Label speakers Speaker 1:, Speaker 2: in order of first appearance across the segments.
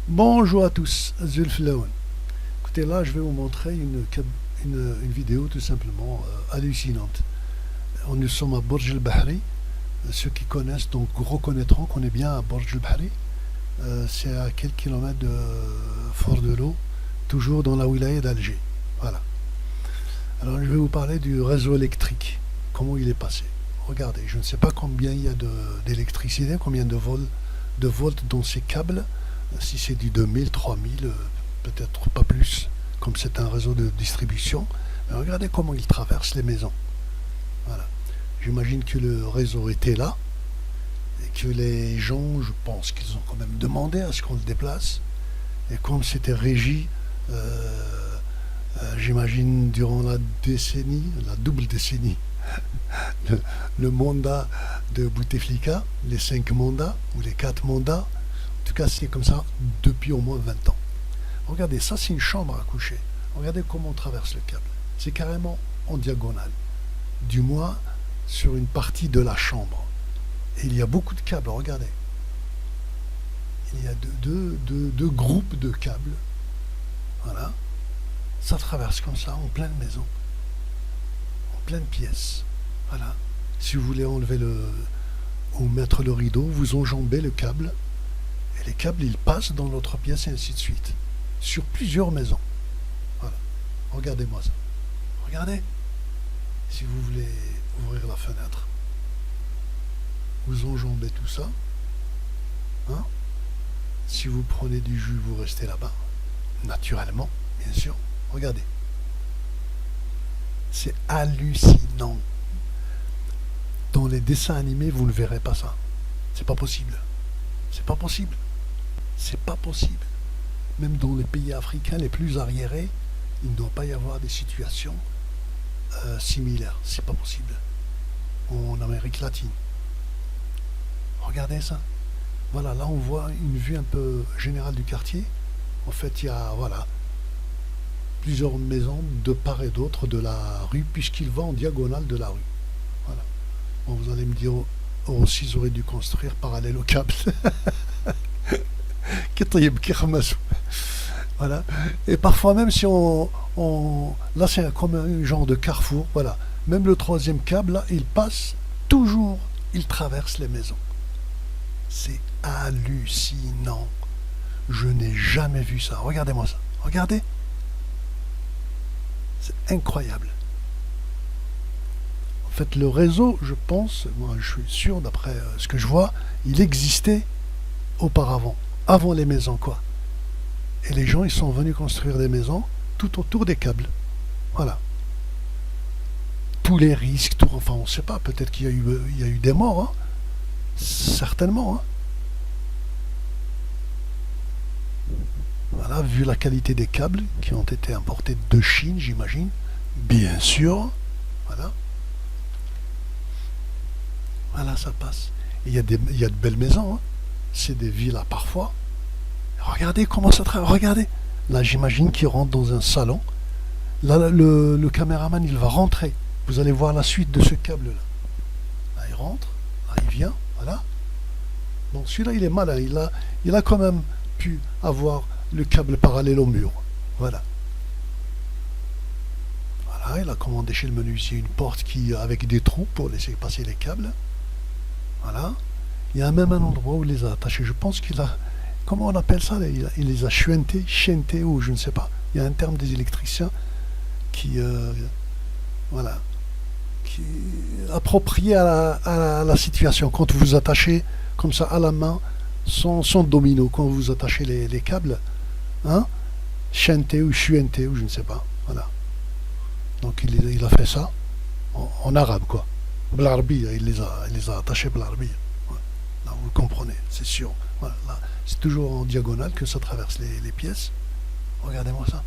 Speaker 1: Bonjour à tous, Zulf Laouen. Écoutez, là, je vais vous montrer une vidéo tout simplement hallucinante. Nous sommes à Borj el Bahri. Ceux qui connaissent donc reconnaîtront qu'on est bien à Borj el Bahri. C'est à quelques kilomètres de Fort de l'Eau, toujours dans la wilaya d'Alger. Voilà. Alors, je vais vous parler du réseau électrique. Comment il est passé. Regardez, je ne sais pas combien il y a d'électricité, combien de volts dans ces câbles. Si c'est du 2000, 3000, peut-être pas plus, comme c'est un réseau de distribution. Mais regardez comment il traverse les maisons. Voilà. J'imagine que le réseau était là, et que les gens, je pense qu'ils ont quand même demandé à ce qu'on le déplace. Et comme c'était régi, j'imagine durant la décennie, la double décennie, le mandat de Bouteflika, les 5 mandats, ou les 4 mandats, en tout cas, c'est comme ça depuis au moins 20 ans. Regardez, ça c'est une chambre à coucher. Regardez comment on traverse le câble. C'est carrément en diagonale. Du moins, sur une partie de la chambre. Et il y a beaucoup de câbles, regardez. Il y a deux groupes de câbles. Voilà. Ça traverse comme ça, en pleine maison. En pleine pièce. Voilà. Si vous voulez enlever ou mettre le rideau, vous enjambez le câble. Et les câbles, ils passent dans l'autre pièce et ainsi de suite. Sur plusieurs maisons. Voilà. Regardez-moi ça. Regardez. Si vous voulez ouvrir la fenêtre, vous enjambez tout ça. Hein? Si vous prenez du jus, vous restez là-bas. Naturellement, bien sûr. Regardez. C'est hallucinant. Dans les dessins animés, vous ne verrez pas ça. C'est pas possible. C'est pas possible. C'est pas possible. Même dans les pays africains les plus arriérés, il ne doit pas y avoir des situations similaires. C'est pas possible. En Amérique latine. Regardez ça. Voilà, là on voit une vue un peu générale du quartier. En fait, il y a voilà, plusieurs maisons de part et d'autre de la rue, puisqu'il va en diagonale de la rue. Voilà. Bon, vous allez me dire aussi, ils auraient dû construire parallèle au câble. Voilà. Et parfois même si là c'est comme un genre de carrefour, voilà. Même le troisième câble là, il passe toujours, il traverse les maisons. C'est hallucinant. Je n'ai jamais vu ça. Regardez-moi ça. Regardez. C'est incroyable. En fait, le réseau, je pense, moi je suis sûr d'après ce que je vois, il existait auparavant, avant les maisons quoi. Et les gens ils sont venus construire des maisons tout autour des câbles. Voilà. Tous les risques, tout, enfin on ne sait pas, peut-être qu'il y a eu des morts, hein. Certainement. Hein. Voilà, vu la qualité des câbles qui ont été importés de Chine, j'imagine. Bien sûr. Voilà. Voilà, ça passe. Il y a de belles maisons, hein. C'est des villas parfois. Regardez comment ça travaille. Regardez. Là, j'imagine qu'il rentre dans un salon. Là, le caméraman, il va rentrer. Vous allez voir la suite de ce câble-là. Là, il rentre. Là, il vient. Voilà. Donc, celui-là, il est malin. Il a quand même pu avoir le câble parallèle au mur. Voilà. Voilà, il a commandé chez le menuisier une porte avec des trous pour laisser passer les câbles. Voilà. Il y a même un endroit où il les a attachés. Je pense qu'il a... Comment on appelle ça? Il les a chuentés, ou je ne sais pas. Il y a un terme des électriciens qui... voilà. Qui est approprié à la situation. Quand vous attachez comme ça à la main, sans domino, quand vous attachez les câbles, hein? Chuentés ou chuentés, ou je ne sais pas. Voilà. Donc il a fait ça en arabe, quoi. Blarbi, il les a attachés blarbi. Là, vous comprenez, c'est sûr. Voilà, là, c'est toujours en diagonale que ça traverse les pièces. Regardez-moi ça.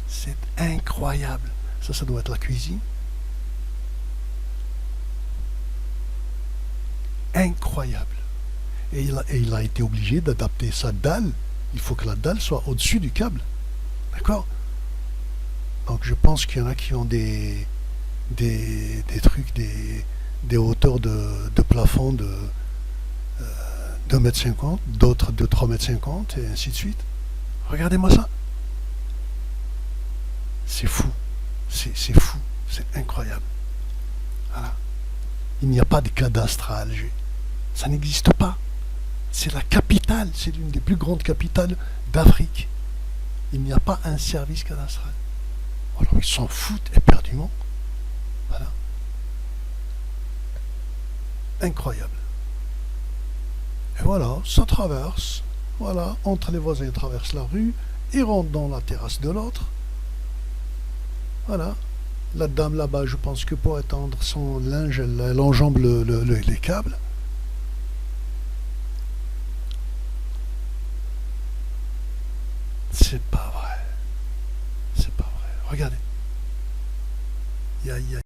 Speaker 1: C'est incroyable. Ça doit être la cuisine. Incroyable. Et il a été obligé d'adapter sa dalle. Il faut que la dalle soit au-dessus du câble. D'accord? Donc je pense qu'il y en a qui ont des trucs, des hauteurs de plafond 2,50 m, d'autres de 3,50 m, et ainsi de suite. Regardez-moi ça. C'est fou. C'est fou. C'est incroyable. Voilà. Il n'y a pas de cadastre à Alger. Ça n'existe pas. C'est la capitale. C'est l'une des plus grandes capitales d'Afrique. Il n'y a pas un service cadastral. Alors ils s'en foutent éperdument. Voilà. Incroyable. Et voilà, ça traverse. Voilà, entre les voisins, ils traversent la rue. Ils rentrent dans la terrasse de l'autre. Voilà. La dame là-bas, je pense que pour étendre son linge, elle enjambe les câbles.